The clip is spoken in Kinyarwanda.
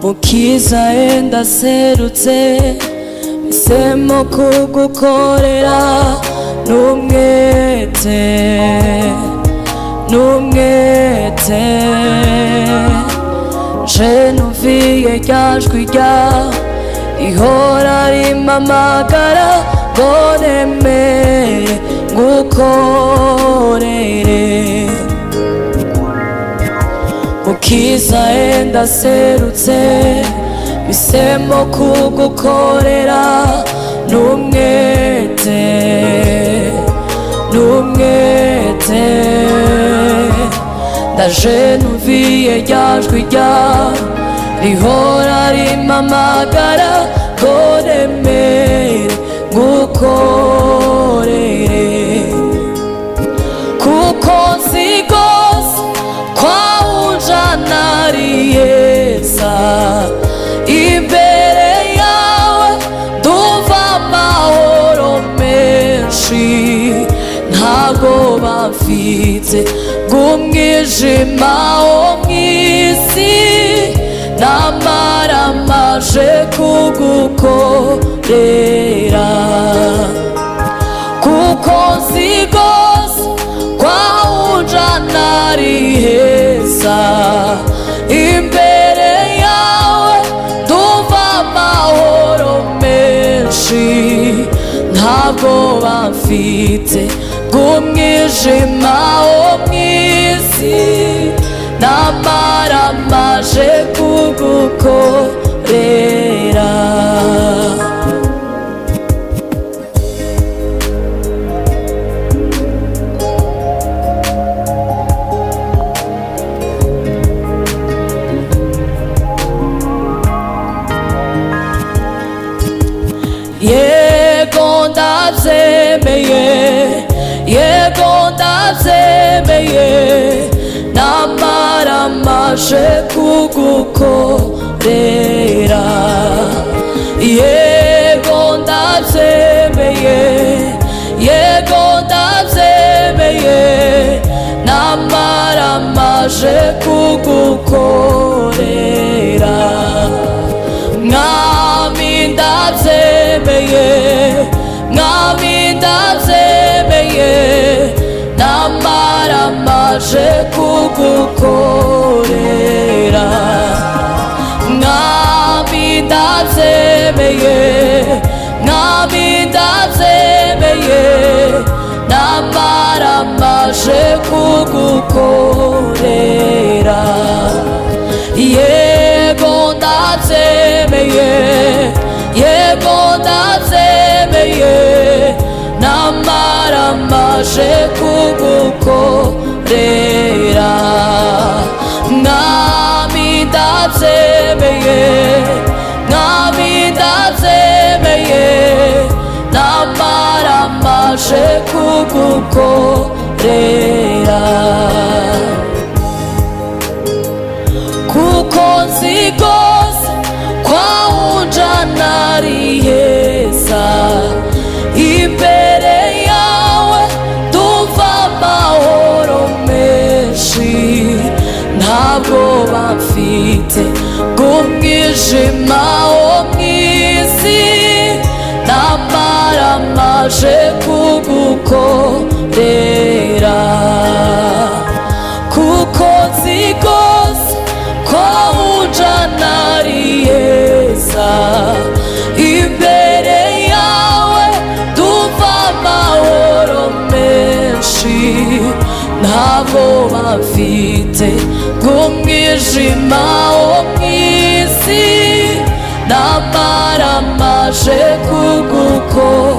Mukiza enda serutse misemo kugukorera n'umwete je numviye ryajwi ryawe rihora rimpamagara ngo nemere ngukorere. Mukiza enda serutse misemo kugukorera n'umwete ndaje numviye ryajwi ryawe rihora rimpamagara ngo nemere ngukorere. Kuko nzi gose kwawunjana ari heza, imbere yawe ndumva amahoro menshi, ntabwo bamfite bw'umwijima wo mw'isi, namara maje kugukorera. Kuko nzi gose kwawunjana ari heza, imbere yawe ndumva amahoro menshi, ntabwo bamfite bw'umwijima wo mw'isi, namara maje kugukorera. Yego ndabyemeye, yego ndabyemeye, namara maje kugukorera. Yego ndabyemeye, yego ndabyemeye, namara maje kugukorera. Mwami ndabyemeye, mwami ndabyemeye, namara maje kugukorera. Mwami ndabyemeye, mwami ndabyemeye, namara maje kugukorera. Yego ndabyemeye, yego ndabyemeye, namara maje kugukorera. Mwami ndabyemeye, mwami ndabyemeye, namara maje kugukorera. Kuko nzi gose kwawunjana ari heza, imbere yawe ndumva amahoro menshi, ntabwo bamfite bw'umwijima wo mw'isi, namara maje kugukorera. Kuko nzi gose kwawunjana ari heza, imbere yawe ndumva amahoro menshi, ntabwo bamfite bw'umwijima wo mw'isi, namara maje kugukorera.